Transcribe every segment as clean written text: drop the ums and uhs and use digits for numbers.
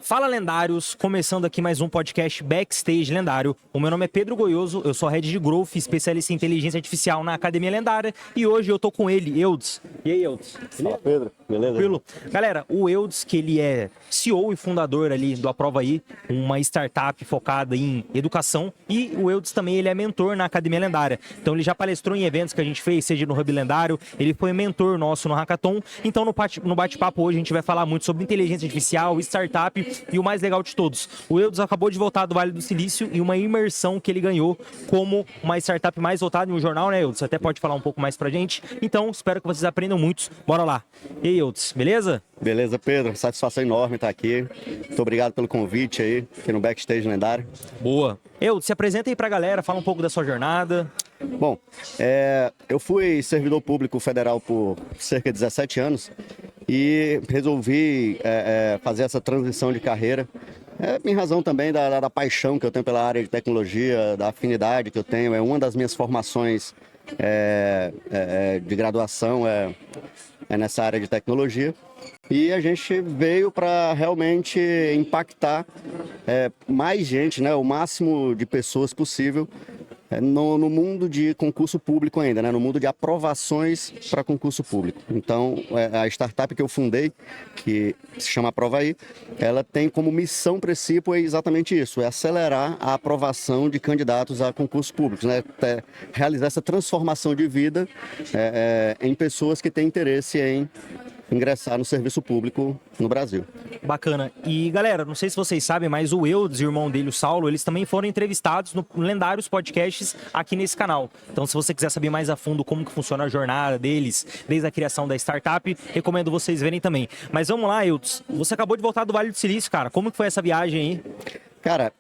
Fala, lendários! Começando aqui mais um podcast Backstage Lendário. O meu nome é Pedro Goioso, eu sou Head de Growth, especialista em inteligência artificial na Academia Lendária. E hoje eu tô com ele, Eudes. E aí, Eudes? Fala, Pedro. Beleza? Tranquilo? Galera, o Eudes, que ele é CEO e fundador ali do Aprovaí, uma startup focada em educação. E o Eudes também, ele é mentor na Academia Lendária. Então ele já palestrou em eventos que a gente fez, seja no Hub Lendário, ele foi mentor nosso no Hackathon. Então no bate-papo hoje a gente vai falar muito sobre inteligência artificial, startup e o mais legal de todos. O Eudes acabou de voltar do Vale do Silício e uma imersão que ele ganhou como uma startup mais votada em um jornal, né, Eudes? Você até pode falar um pouco mais pra gente. Então, espero que vocês aprendam muito. Bora lá. E aí, Eudes, beleza? Beleza, Pedro. Satisfação enorme estar aqui. Muito obrigado pelo convite aí, aqui no Backstage Lendário. Boa. Eudes, se apresenta aí pra galera, fala um pouco da sua jornada. Bom, eu fui servidor público federal por cerca de 17 anos e resolvi fazer essa transição de carreira. Em razão também da paixão que eu tenho pela área de tecnologia, da afinidade que eu tenho. É uma das minhas formações de graduação é nessa área de tecnologia. E a gente veio para realmente impactar mais gente, né, o máximo de pessoas possível no mundo de concurso público ainda, né, no mundo de aprovações para concurso público. Então, a startup que eu fundei, que se chama Aprovaí, ela tem como missão, princípio, exatamente isso, é acelerar a aprovação de candidatos a concursos públicos, né, realizar essa transformação de vida em pessoas que têm interesse em ingressar no serviço público no Brasil. Bacana. E, galera, não sei se vocês sabem, mas o Eudes e o irmão dele, o Saulo, eles também foram entrevistados no Lendários Podcasts aqui nesse canal. Então, se você quiser saber mais a fundo como que funciona a jornada deles, desde a criação da startup, recomendo vocês verem também. Mas vamos lá, Eudes. Você acabou de voltar do Vale do Silício, cara. Como que foi essa viagem aí? Cara,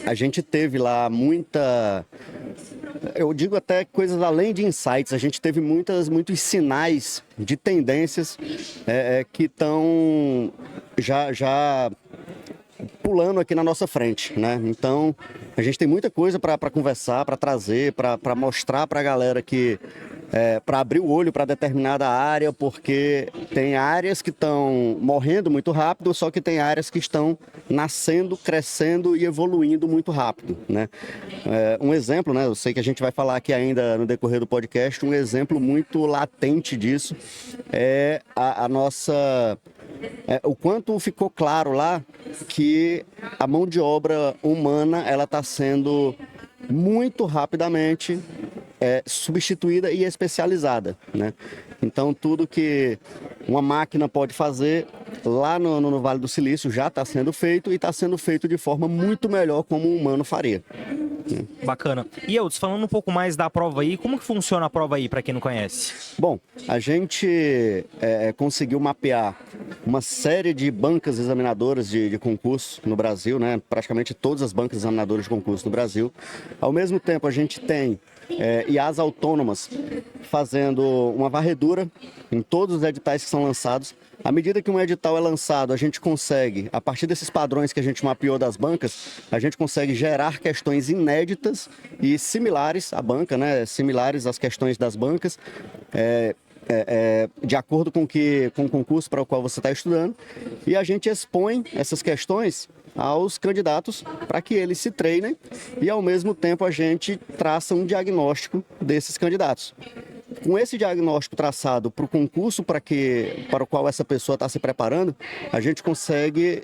a gente teve lá muita... Eu digo até coisas além de insights. A gente teve muitos sinais de tendências que estão já pulando aqui na nossa frente, né? Então, a gente tem muita coisa para conversar, para trazer, para mostrar para a galera que... para abrir o olho para determinada área, porque tem áreas que estão morrendo muito rápido, só que tem áreas que estão nascendo, crescendo e evoluindo muito rápido, né? Um exemplo, né? Eu sei que a gente vai falar aqui ainda no decorrer do podcast, um exemplo muito latente disso é a nossa... o quanto ficou claro lá que a mão de obra humana ela está sendo muito rapidamente substituída e especializada, né? Então, tudo que uma máquina pode fazer lá no Vale do Silício já está sendo feito e está sendo feito de forma muito melhor como um humano faria. Bacana. E Eudes, falando um pouco mais da Aprovaí, como que funciona a Aprovaí, para quem não conhece? Bom, a gente conseguiu mapear uma série de bancas examinadoras de concurso no Brasil, né? Praticamente todas as bancas examinadoras de concurso no Brasil. Ao mesmo tempo, a gente tem IAs autônomas fazendo uma varredura em todos os editais que são lançados. À medida que um edital é lançado, a gente consegue, a partir desses padrões que a gente mapeou das bancas, a gente consegue gerar questões inéditas e similares à banca, né? Similares às questões das bancas, de acordo com o concurso para o qual você está estudando. E a gente expõe essas questões aos candidatos para que eles se treinem e, ao mesmo tempo, a gente traça um diagnóstico desses candidatos. Com esse diagnóstico traçado para o concurso para o qual essa pessoa está se preparando, a gente consegue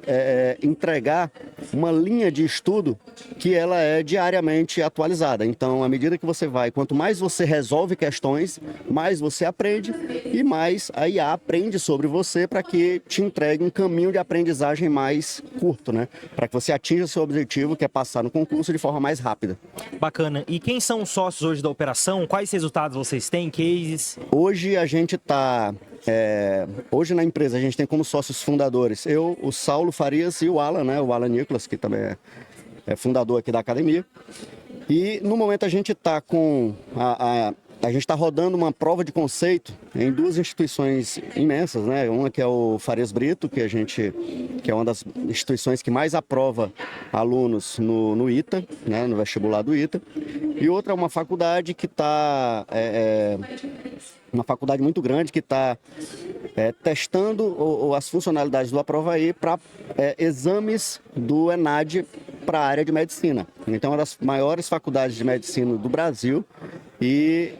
entregar uma linha de estudo que ela é diariamente atualizada. Então, à medida que você vai, quanto mais você resolve questões, mais você aprende e mais a IA aprende sobre você para que te entregue um caminho de aprendizagem mais curto, né? Para que você atinja o seu objetivo, que é passar no concurso de forma mais rápida. Bacana. E quem são os sócios hoje da operação? Quais resultados vocês têm? Cases? Hoje a gente está... hoje na empresa a gente tem como sócios fundadores eu, o Saulo Farias e o Alan, né? O Alan Nicolas, que também é fundador aqui da academia. E no momento a gente está com... A gente está rodando uma prova de conceito em duas instituições imensas, né? Uma que é o Farias Brito, que é uma das instituições que mais aprova alunos no ITA, né? No vestibular do ITA. E outra é uma faculdade que está... uma faculdade muito grande que está testando as funcionalidades do Aprovaí para exames do ENAD para a área de medicina. Então, é uma das maiores faculdades de medicina do Brasil e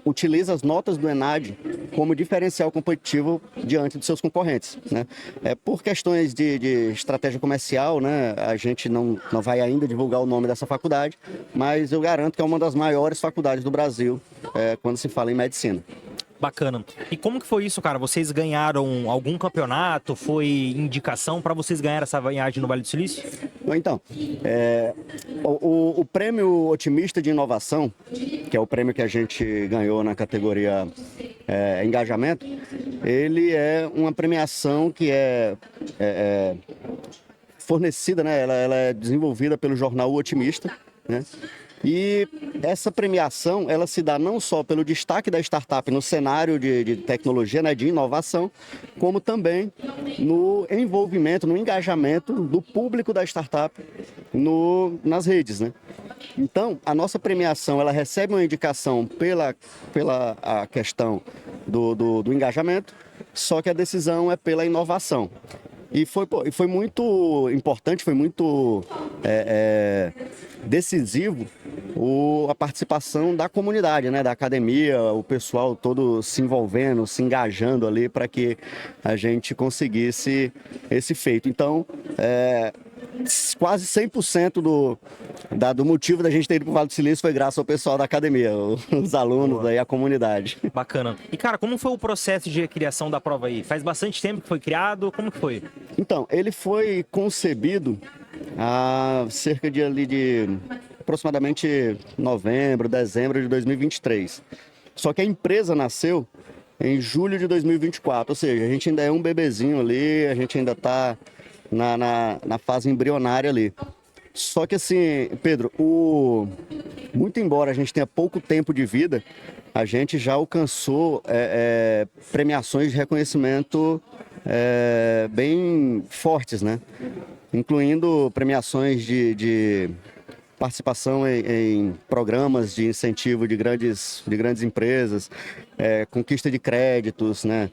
utiliza as notas do ENAD como diferencial competitivo diante dos seus concorrentes, né? Por questões de estratégia comercial, né, a gente não vai ainda divulgar o nome dessa faculdade, mas eu garanto que é uma das maiores faculdades do Brasil quando se fala em medicina. Bacana. E como que foi isso, cara? Vocês ganharam algum campeonato? Foi indicação para vocês ganharem essa viagem no Vale do Silício? Então, o prêmio Otimista de Inovação, que é o prêmio que a gente ganhou na categoria engajamento, ele é uma premiação que é fornecida, né? Ela é desenvolvida pelo jornal O Otimista, né? E essa premiação, ela se dá não só pelo destaque da startup no cenário de tecnologia, né, de inovação, como também no envolvimento, no engajamento do público da startup nas redes, né? Então, a nossa premiação, ela recebe uma indicação pela a questão do engajamento, só que a decisão é pela inovação. E foi muito importante, foi muito decisivo a participação da comunidade, né, da academia, o pessoal todo se envolvendo, se engajando ali para que a gente conseguisse esse feito. Então, quase 100% do motivo da gente ter ido para o Vale do Silício foi graças ao pessoal da academia, os alunos aí, a comunidade. Bacana. E, cara, como foi o processo de criação da prova aí? Faz bastante tempo que foi criado? Como que foi? Então, ele foi concebido há cerca de aproximadamente novembro, dezembro de 2023. Só que a empresa nasceu em julho de 2024, ou seja, a gente ainda é um bebezinho ali, a gente ainda está na fase embrionária ali. Só que assim, Pedro, muito embora a gente tenha pouco tempo de vida, a gente já alcançou premiações de reconhecimento bem fortes, né? Incluindo premiações de participação em programas de incentivo de grandes empresas, conquista de créditos, né?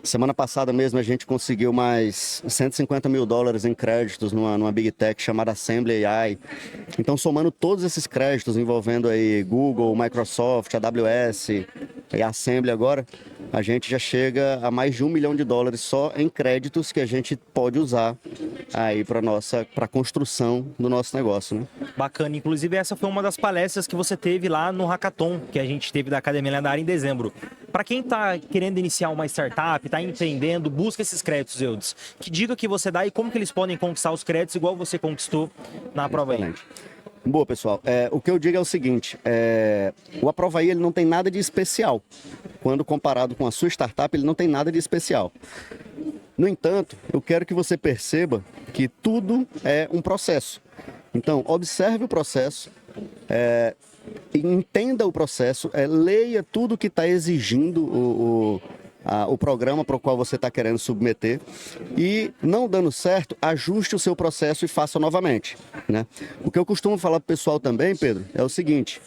Semana passada mesmo a gente conseguiu mais $150 mil em créditos numa Big Tech chamada Assembly AI. Então, somando todos esses créditos envolvendo aí Google, Microsoft, AWS e a Assembly agora, a gente já chega a mais de $1 milhão só em créditos que a gente pode usar aí para a construção do nosso negócio, né? Bacana. Inclusive, essa foi uma das palestras que você teve lá no Hackathon, que a gente teve da Academia Lendária em dezembro. Para quem está querendo iniciar uma startup, está empreendendo, busca esses créditos, Eudes. Que dica que você dá e como que eles podem conquistar os créditos igual você conquistou na Aprovaí? Boa, pessoal. O que eu digo é o seguinte, o Aprovaí ele não tem nada de especial. Quando comparado com a sua startup, ele não tem nada de especial. No entanto, eu quero que você perceba que tudo é um processo. Então, observe o processo, entenda o processo, leia tudo que está exigindo o programa para o qual você está querendo submeter e, não dando certo, ajuste o seu processo e faça novamente, né? O que eu costumo falar para o pessoal também, Pedro, é o seguinte: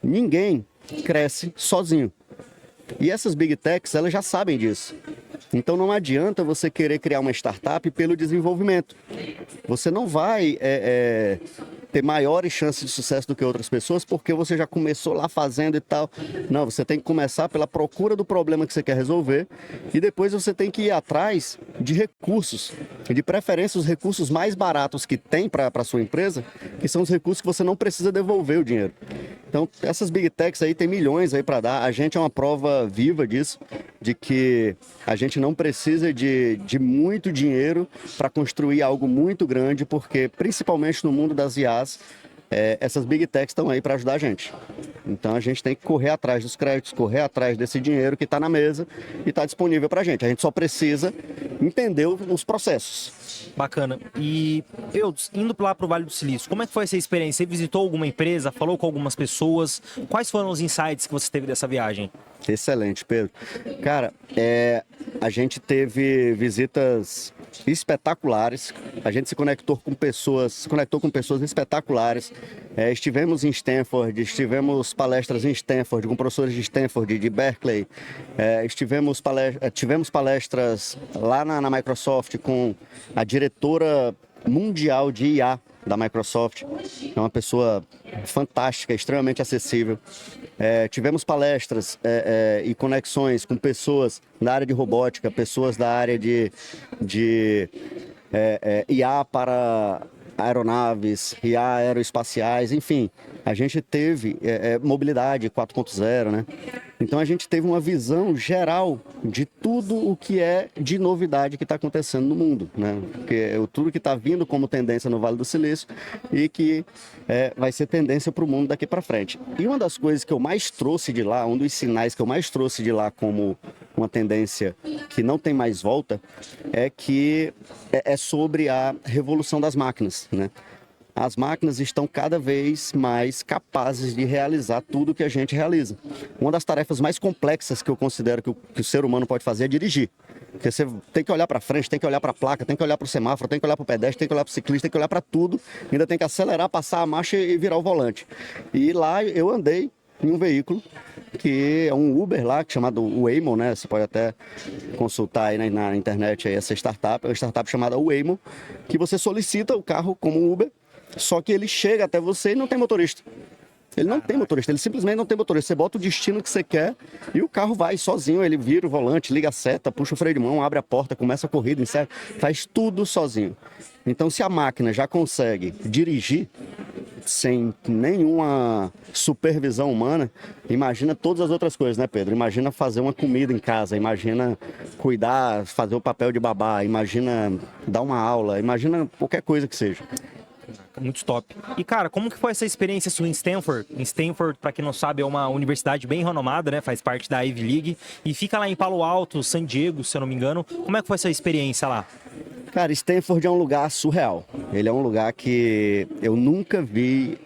ninguém cresce sozinho. E essas Big Techs, elas já sabem disso. Então não adianta você querer criar uma startup pelo desenvolvimento. Você não vai ter maiores chances de sucesso do que outras pessoas porque você já começou lá fazendo e tal. Não, você tem que começar pela procura do problema que você quer resolver e depois você tem que ir atrás de recursos. E de preferência os recursos mais baratos que tem para a sua empresa, que são os recursos que você não precisa devolver o dinheiro. Então, essas Big Techs aí tem milhões aí para dar. A gente é uma prova viva disso, de que a gente não precisa de muito dinheiro para construir algo muito grande, porque principalmente no mundo das IAs, essas Big Techs estão aí para ajudar a gente. Então a gente tem que correr atrás dos créditos, correr atrás desse dinheiro que está na mesa e está disponível para a gente. A gente só precisa entender os processos. Bacana. E eu indo lá para o Vale do Silício, como é que foi essa experiência? Você visitou alguma empresa, falou com algumas pessoas? Quais foram os insights que você teve dessa viagem? Excelente, Pedro. Cara, a gente teve visitas espetaculares. A gente se conectou com pessoas espetaculares. Estivemos em Stanford, tivemos palestras em Stanford com professores de Stanford, de Berkeley. Tivemos palestras lá na Microsoft com a diretora mundial de IA da Microsoft. É uma pessoa fantástica, extremamente acessível. Tivemos palestras e conexões com pessoas da área de robótica, pessoas da área de IA para aeronaves, IA aeroespaciais, enfim. A gente teve mobilidade 4.0, né? Então a gente teve uma visão geral de tudo o que é de novidade que está acontecendo no mundo, né? Tudo que está vindo como tendência no Vale do Silício e que vai ser tendência para o mundo daqui para frente. E uma das coisas que eu mais trouxe de lá, um dos sinais que eu mais trouxe de lá como uma tendência que não tem mais volta, é que é sobre a revolução das máquinas, né? As máquinas estão cada vez mais capazes de realizar tudo que a gente realiza. Uma das tarefas mais complexas que eu considero que o ser humano pode fazer é dirigir. Porque você tem que olhar para frente, tem que olhar para a placa, tem que olhar para o semáforo, tem que olhar para o pedestre, tem que olhar para o ciclista, tem que olhar para tudo. Ainda tem que acelerar, passar a marcha e virar o volante. E lá eu andei em um veículo que é um Uber lá, chamado Waymo, né? Você pode até consultar aí na internet aí essa startup, é uma startup chamada Waymo, que você solicita o carro como Uber, só que ele chega até você e não tem motorista. Ele não tem motorista, ele simplesmente não tem motorista. Você bota o destino que você quer e o carro vai sozinho. Ele vira o volante, liga a seta, puxa o freio de mão, abre a porta, começa a corrida, encerra, faz tudo sozinho. Então, se a máquina já consegue dirigir sem nenhuma supervisão humana, imagina todas as outras coisas, né, Pedro? Imagina fazer uma comida em casa, imagina cuidar, fazer o papel de babá, imagina dar uma aula, imagina qualquer coisa que seja. Muito top. E, cara, como que foi essa experiência sua em Stanford? Em Stanford, para quem não sabe, é uma universidade bem renomada, né? Faz parte da Ivy League. E fica lá em Palo Alto, San Diego, se eu não me engano. Como é que foi essa experiência lá? Cara, Stanford é um lugar surreal. Ele é um lugar que eu nunca vi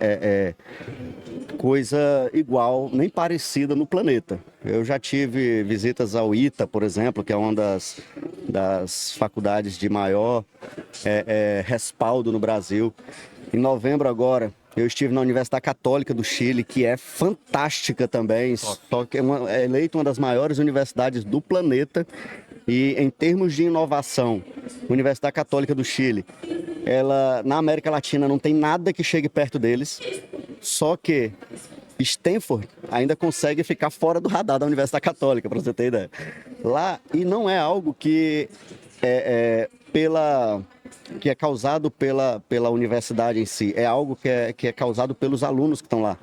coisa igual, nem parecida no planeta. Eu já tive visitas ao ITA, por exemplo, que é uma das faculdades de maior respaldo no Brasil. Em novembro agora, eu estive na Universidade Católica do Chile, que é fantástica também, só que é eleita uma das maiores universidades do planeta. E em termos de inovação, a Universidade Católica do Chile, ela na América Latina não tem nada que chegue perto deles, só que Stanford ainda consegue ficar fora do radar da Universidade Católica, para você ter ideia. Lá, e não é algo que é causado pela universidade em si, é algo que é causado pelos alunos que estão lá.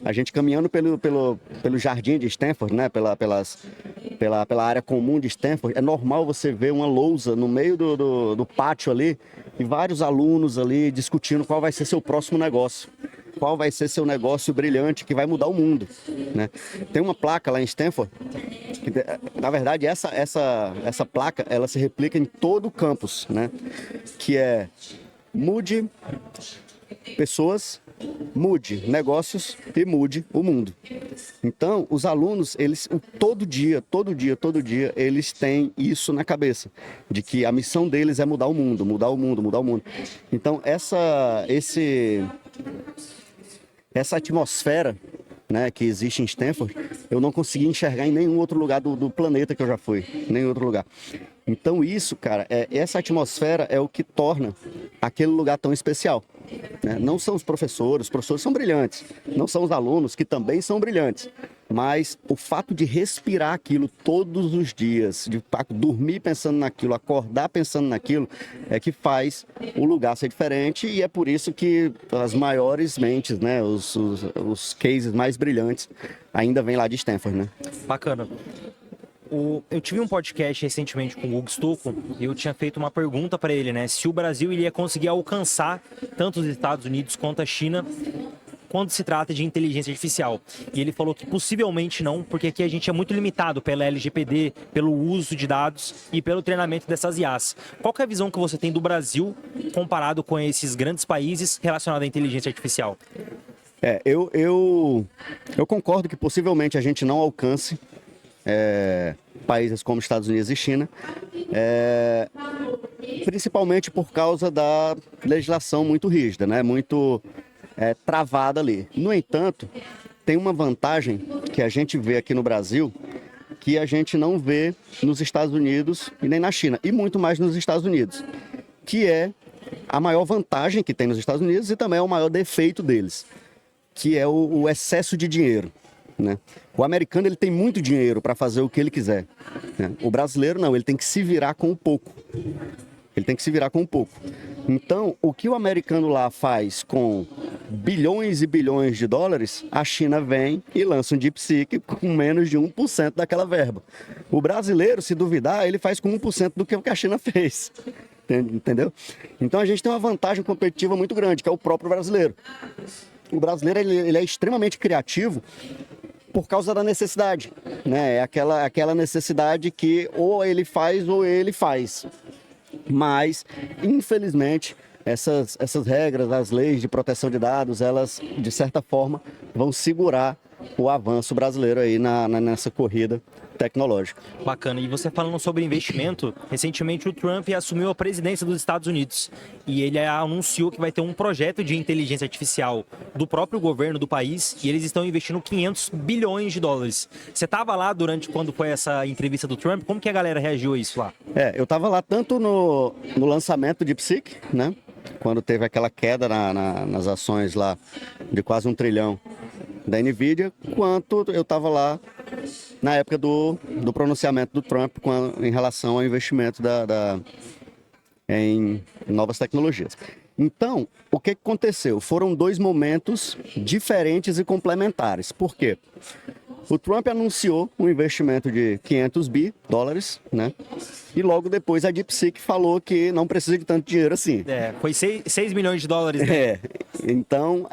A gente caminhando pelo jardim de Stanford, né? pela área comum de Stanford, é normal você ver uma lousa no meio do pátio ali e vários alunos ali discutindo qual vai ser seu próximo negócio. Qual vai ser seu negócio brilhante que vai mudar o mundo, né? Tem uma placa lá em Stanford, que, na verdade, essa placa, ela se replica em todo o campus, né? Que é mude pessoas, mude negócios e mude o mundo. Então, os alunos, eles todo dia, eles têm isso na cabeça, de que a missão deles é mudar o mundo, mudar o mundo, mudar o mundo. Então, essa atmosfera, né, que existe em Stanford, eu não consegui enxergar em nenhum outro lugar do planeta que eu já fui, nenhum outro lugar. Então isso, cara, essa atmosfera é o que torna aquele lugar tão especial, né? Não são os professores são brilhantes, não são os alunos, que também são brilhantes, mas o fato de respirar aquilo todos os dias, de dormir pensando naquilo, acordar pensando naquilo, é que faz o lugar ser diferente, e é por isso que as maiores mentes, né, os cases mais brilhantes ainda vêm lá de Stanford, né? Bacana. Eu tive um podcast recentemente com o Hugo Stocco e eu tinha feito uma pergunta para ele, né? Se o Brasil ia conseguir alcançar tanto os Estados Unidos quanto a China quando se trata de inteligência artificial. E ele falou que possivelmente não, porque aqui a gente é muito limitado pela LGPD, pelo uso de dados e pelo treinamento dessas IAs. Qual que é a visão que você tem do Brasil comparado com esses grandes países relacionados à inteligência artificial? Eu concordo que possivelmente a gente não alcance países como Estados Unidos e China. principalmente por causa da legislação muito rígida, né? Muito travada ali. No entanto, tem uma vantagem que a gente vê aqui no Brasil que a gente não vê nos Estados Unidos e nem na China, e muito mais nos Estados Unidos, que é a maior vantagem que tem nos Estados Unidos e também é o maior defeito deles, que é o excesso de dinheiro, né? O americano ele tem muito dinheiro para fazer o que ele quiser, né? O brasileiro não, ele tem que se virar com o pouco. Ele tem que se virar com um pouco. Então, o que o americano lá faz com bilhões e bilhões de dólares, a China vem e lança um DeepSeek com menos de 1% daquela verba. O brasileiro, se duvidar, ele faz com 1% do que a China fez. Entendeu? Então, a gente tem uma vantagem competitiva muito grande, que é o próprio brasileiro. O brasileiro ele é extremamente criativo por causa da necessidade, né? É aquela necessidade que ou ele faz ou ele faz. Mas, infelizmente, essas regras, as leis de proteção de dados, elas, de certa forma, vão segurar o avanço brasileiro aí nessa corrida tecnológica. Bacana. E você falando sobre investimento, recentemente o Trump assumiu a presidência dos Estados Unidos e ele anunciou que vai ter um projeto de inteligência artificial do próprio governo do país e eles estão investindo 500 bilhões de dólares. Você estava lá durante quando foi essa entrevista do Trump? Como que a galera reagiu a isso lá? Eu estava lá tanto no lançamento do DeepSeek, né? Quando teve aquela queda nas ações lá de quase 1 trilhão da NVIDIA, quanto eu estava lá na época do pronunciamento do Trump em relação ao investimento em novas tecnologias. Então, o que aconteceu? Foram 2 momentos diferentes e complementares. Por quê? O Trump anunciou um investimento de 500 bi dólares, né? E logo depois a DeepSeek falou que não precisa de tanto dinheiro assim. Foi 6 milhões de dólares, né? Então,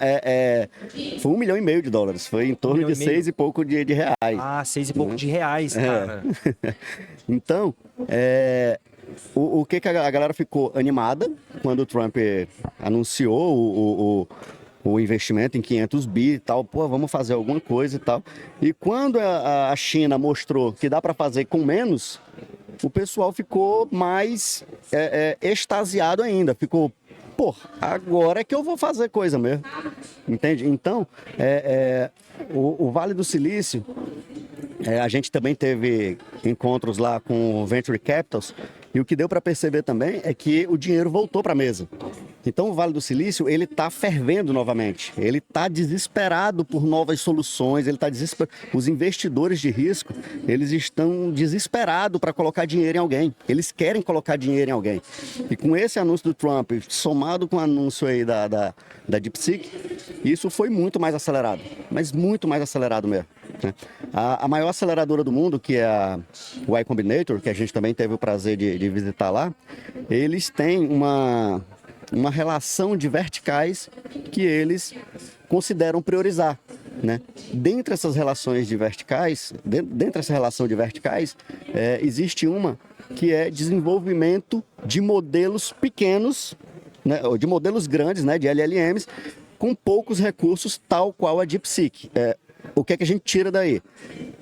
foi 1,5 milhão de dólares. Foi em torno de 6 e pouco de reais. Ah, 6 e pouco de reais, cara. Então, o que a galera ficou animada quando o Trump anunciou o investimento em 500 bi e tal, pô, vamos fazer alguma coisa e tal. E quando a China mostrou que dá para fazer com menos, o pessoal ficou mais extasiado ainda, ficou, pô, agora é que eu vou fazer coisa mesmo, entende? Então, o Vale do Silício, a gente também teve encontros lá com Venture Capitals, e o que deu para perceber também é que o dinheiro voltou para a mesa. Então o Vale do Silício, ele está fervendo novamente, ele está desesperado por novas soluções, ele está desesperado. Os investidores de risco, eles estão desesperados para colocar dinheiro em alguém, eles querem colocar dinheiro em alguém. E com esse anúncio do Trump, somado com o anúncio aí da DeepSeek, isso foi muito mais acelerado, mas muito mais acelerado mesmo. A maior aceleradora do mundo, que é a Y Combinator, que a gente também teve o prazer de visitar lá, eles têm uma relação de verticais que eles consideram priorizar, né? Dentre essas relações de verticais, dentro dessa relação de verticais, existe uma que é desenvolvimento de modelos pequenos, né, ou de modelos grandes, né, de LLMs, com poucos recursos, tal qual a DeepSeek. O que é que a gente tira daí?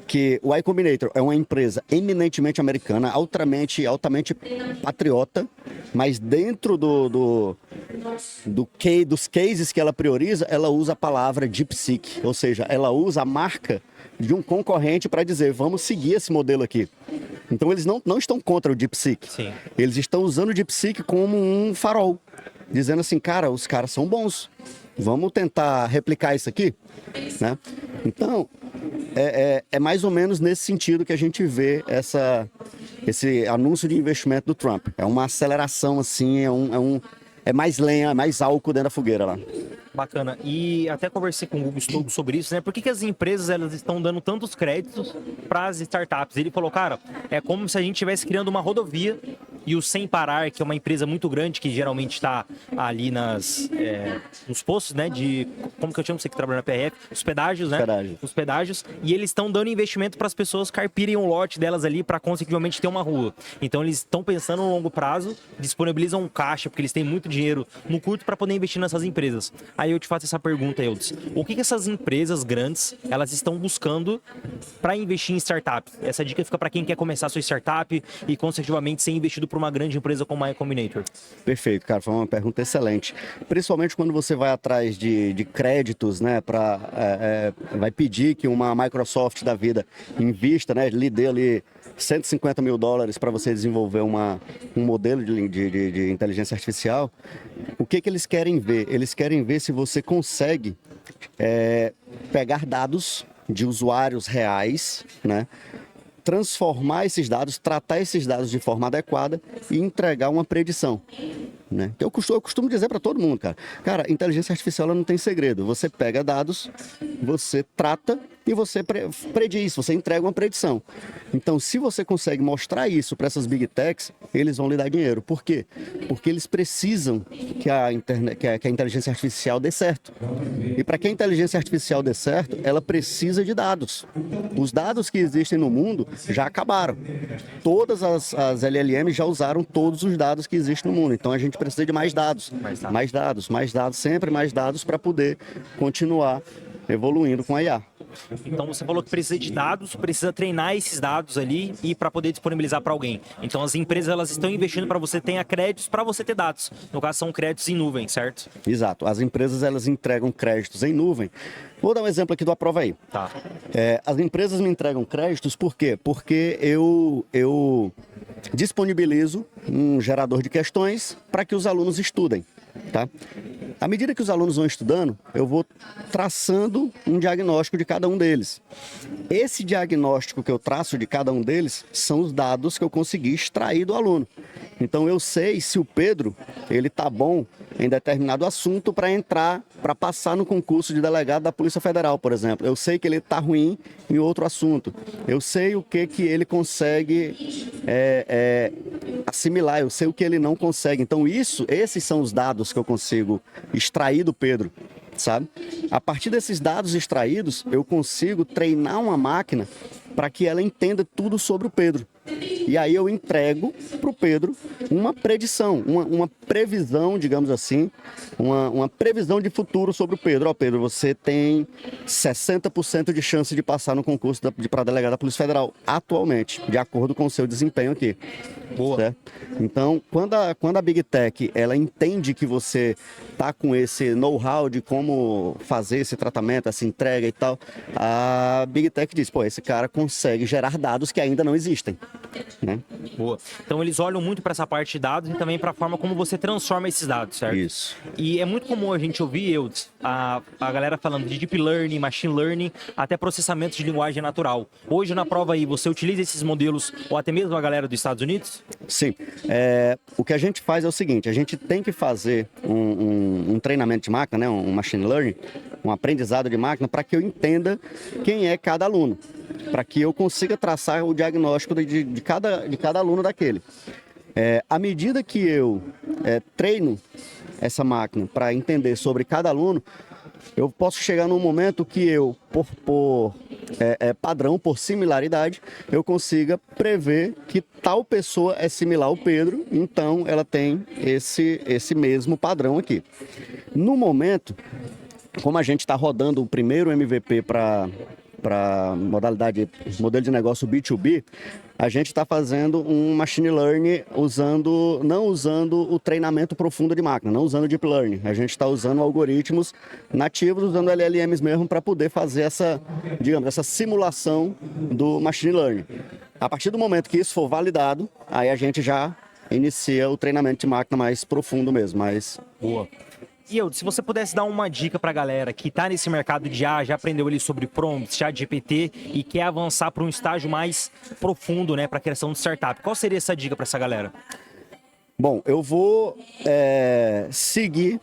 Que o Y Combinator é uma empresa eminentemente americana, altamente patriota, mas dentro dos cases que ela prioriza, ela usa a palavra DeepSeek, ou seja, ela usa a marca de um concorrente para dizer, vamos seguir esse modelo aqui. Então eles não estão contra o DeepSeek. Sim. Eles estão usando o DeepSeek como um farol, dizendo assim, cara, os caras são bons, vamos tentar replicar isso aqui, né? Então, é mais ou menos nesse sentido que a gente vê esse anúncio de investimento do Trump. É uma aceleração, assim, é mais lenha, é mais álcool dentro da fogueira lá. Bacana. E até conversei com o Hugo Stolz sobre isso, né? Por que as empresas elas estão dando tantos créditos para as startups? Ele falou, cara, é como se a gente estivesse criando uma rodovia e o Sem Parar, que é uma empresa muito grande, que geralmente está ali nos postos, né? Como que eu chamo você que trabalha na PRF? Os pedágios, né? Os pedágios. E eles estão dando investimento para as pessoas carpirem um lote delas ali para consequentemente ter uma rua. Então eles estão pensando no longo prazo, disponibilizam um caixa, porque eles têm muito dinheiro no curto para poder investir nessas empresas. Aí eu te faço essa pergunta, Eudes. O que essas empresas grandes, elas estão buscando para investir em startups? Essa dica fica para quem quer começar a sua startup e, consecutivamente, ser investido para uma grande empresa como a Y Combinator? Perfeito, cara, foi uma pergunta excelente. Principalmente quando você vai atrás de créditos, né, vai pedir que uma Microsoft da vida invista, né, lhe dê ali $150 mil para você desenvolver um modelo de inteligência artificial. O que eles querem ver? Eles querem ver se você consegue pegar dados de usuários reais, né, transformar esses dados, tratar esses dados de forma adequada e entregar uma predição, né? Eu costumo dizer para todo mundo, cara, inteligência artificial ela não tem segredo. Você pega dados, você trata e você prediz, você entrega uma predição. Então, se você consegue mostrar isso para essas big techs, eles vão lhe dar dinheiro. Por quê? Porque eles precisam que a inteligência artificial dê certo. E para que a inteligência artificial dê certo, ela precisa de dados. Os dados que existem no mundo já acabaram. Todas as LLMs já usaram todos os dados que existem no mundo. Então, a gente precisa de mais dados. Mais dados, sempre mais dados para poder continuar evoluindo com a IA. Então você falou que precisa de dados, precisa treinar esses dados ali e para poder disponibilizar para alguém. Então as empresas elas estão investindo para você ter créditos para você ter dados. No caso são créditos em nuvem, certo? Exato. As empresas elas entregam créditos em nuvem. Vou dar um exemplo aqui do Aprova Aí. Tá. As empresas me entregam créditos por quê? Porque eu disponibilizo um gerador de questões para que os alunos estudem. Tá? À medida que os alunos vão estudando, eu vou traçando um diagnóstico de cada um deles. Esse diagnóstico que eu traço de cada um deles são os dados que eu consegui extrair do aluno. Então eu sei se o Pedro ele tá bom em determinado assunto para passar no concurso de delegado da Polícia Federal, por exemplo. Eu sei que ele tá ruim em outro assunto. Eu sei o que ele consegue assimilar, eu sei o que ele não consegue. Então esses são os dados que eu consigo extrair do Pedro, sabe? A partir desses dados extraídos, eu consigo treinar uma máquina para que ela entenda tudo sobre o Pedro. E aí eu entrego para o Pedro uma predição, uma previsão, digamos assim, uma previsão de futuro sobre o Pedro. Ó, Pedro, você tem 60% de chance de passar no concurso para delegado da Polícia Federal, atualmente, de acordo com o seu desempenho aqui. Boa. Certo? Então, quando a Big Tech ela entende que você tá com esse know-how de como fazer esse tratamento, essa entrega e tal, a Big Tech diz, pô, esse cara consegue gerar dados que ainda não existem. Né? Boa. Então eles olham muito para essa parte de dados e também para a forma como você transforma esses dados, certo? Isso. E é muito comum a gente ouvir, Eudes, a galera falando de deep learning, machine learning, até processamento de linguagem natural. Hoje na prova aí, você utiliza esses modelos ou até mesmo a galera dos Estados Unidos? Sim. O que a gente faz é o seguinte, a gente tem que fazer um treinamento de máquina, né? Um machine learning, um aprendizado de máquina para que eu entenda quem é cada aluno, para que eu consiga traçar o diagnóstico de cada aluno daquele. À medida que eu treino essa máquina para entender sobre cada aluno, eu posso chegar num momento que eu, por padrão, por similaridade, eu consiga prever que tal pessoa é similar ao Pedro, então ela tem esse mesmo padrão aqui. No momento, como a gente está rodando o primeiro MVP para modelo de negócio B2B, a gente está fazendo um machine learning não usando o treinamento profundo de máquina, não usando deep learning. A gente está usando algoritmos nativos, usando LLMs mesmo para poder fazer essa simulação do machine learning. A partir do momento que isso for validado, aí a gente já inicia o treinamento de máquina mais profundo mesmo, mais... Boa. E eu, se você pudesse dar uma dica para a galera que está nesse mercado de IA, já aprendeu ali sobre prompts, ChatGPT e quer avançar para um estágio mais profundo, né, para a criação de startup, qual seria essa dica para essa galera? Bom, eu vou seguir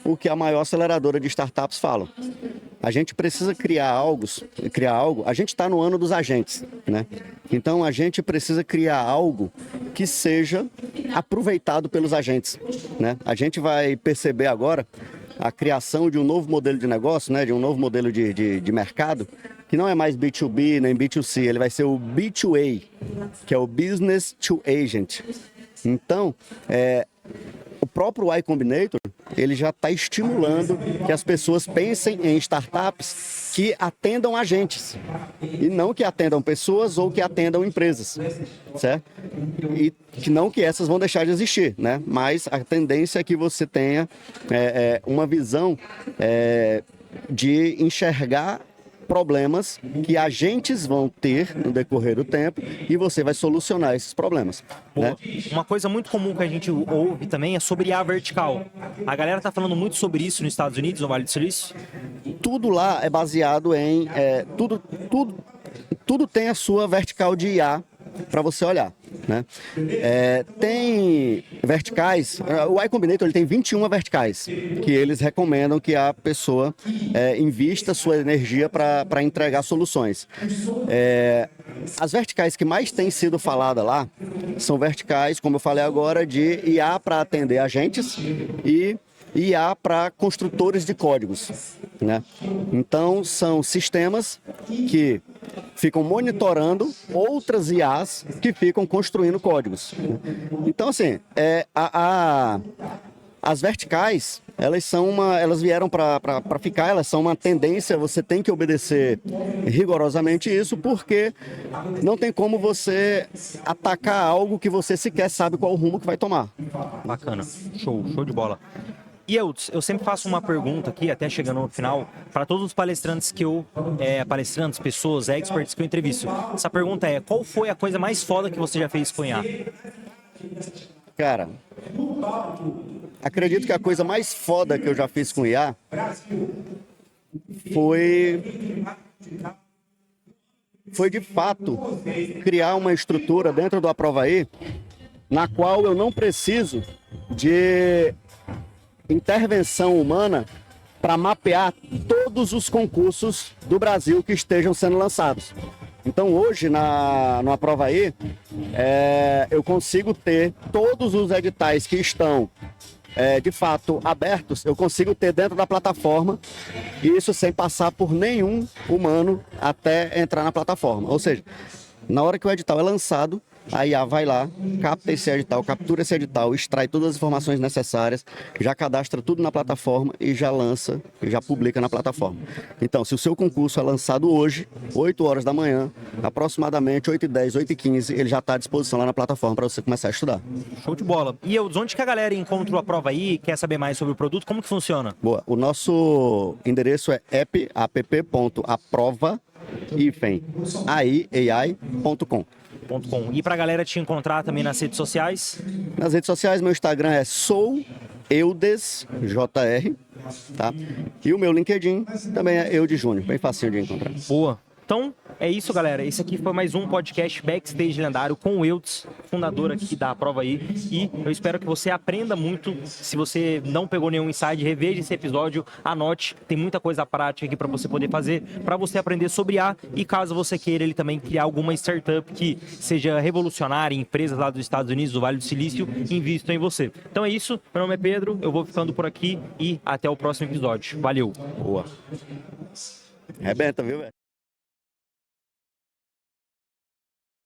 o que a maior aceleradora de startups fala. A gente precisa criar algo, a gente está no ano dos agentes, né? Então a gente precisa criar algo que seja aproveitado pelos agentes, né? A gente vai perceber agora a criação de um novo modelo de negócio, né? De um novo modelo de mercado, que não é mais B2B nem B2C, ele vai ser o B2A, que é o Business to Agent. Então, próprio Y Combinator, ele já está estimulando que as pessoas pensem em startups que atendam agentes e não que atendam pessoas ou que atendam empresas, certo? E que não que essas vão deixar de existir, né? Mas a tendência é que você tenha uma visão de enxergar problemas que agentes vão ter no decorrer do tempo e você vai solucionar esses problemas. Né? Uma coisa muito comum que a gente ouve também é sobre IA vertical. A galera tá falando muito sobre isso nos Estados Unidos, no Vale do Silício? Tudo lá é baseado em... tudo tem a sua vertical de IA para você olhar. Né? Tem verticais, o Y Combinator ele tem 21 verticais que eles recomendam que a pessoa invista sua energia para entregar soluções. As verticais que mais têm sido faladas lá são verticais, como eu falei agora, de IA para atender agentes e IA para construtores de códigos. Né? Então, são sistemas que ficam monitorando outras IAs que ficam construindo códigos. Então, assim, as verticais, elas vieram para ficar, elas são uma tendência, você tem que obedecer rigorosamente isso, porque não tem como você atacar algo que você sequer sabe qual o rumo que vai tomar. Bacana, show de bola. E eu sempre faço uma pergunta aqui, até chegando no final, para todos os palestrantes pessoas, experts que eu entrevisto. Essa pergunta é: qual foi a coisa mais foda que você já fez com IA? Cara, acredito que a coisa mais foda que eu já fiz com IA foi de fato criar uma estrutura dentro do Aprovaí na qual eu não preciso de intervenção humana para mapear todos os concursos do Brasil que estejam sendo lançados. Então hoje no Aprovaí eu consigo ter todos os editais que estão de fato abertos, eu consigo ter dentro da plataforma, e isso sem passar por nenhum humano até entrar na plataforma. Ou seja, na hora que o edital é lançado, a IA vai lá, capta esse edital, captura esse edital, extrai todas as informações necessárias, já cadastra tudo na plataforma e já lança, já publica na plataforma. Então, se o seu concurso é lançado hoje, 8 horas da manhã, aproximadamente 8h10, 8h15, ele já está à disposição lá na plataforma para você começar a estudar. Show de bola. E onde que a galera encontra o Aprovaí, quer saber mais sobre o produto, como que funciona? Boa, o nosso endereço é app.aprova-ai.com. E pra galera te encontrar também nas redes sociais? Nas redes sociais, meu Instagram é soueudesjr, tá? E o meu LinkedIn também é Eudes Júnior, bem facinho de encontrar. Boa. Então, é isso, galera. Esse aqui foi mais um podcast Backstage Lendário com o Eudes, fundador aqui da Aprovaí. E eu espero que você aprenda muito. Se você não pegou nenhum insight, reveja esse episódio, anote. Tem muita coisa prática aqui para você poder fazer, para você aprender sobre IA. E caso você queira ele também criar alguma startup que seja revolucionária, empresas lá dos Estados Unidos, do Vale do Silício, invistam em você. Então é isso. Meu nome é Pedro, eu vou ficando por aqui e até o próximo episódio. Valeu! Boa! Arrebenta, viu, velho?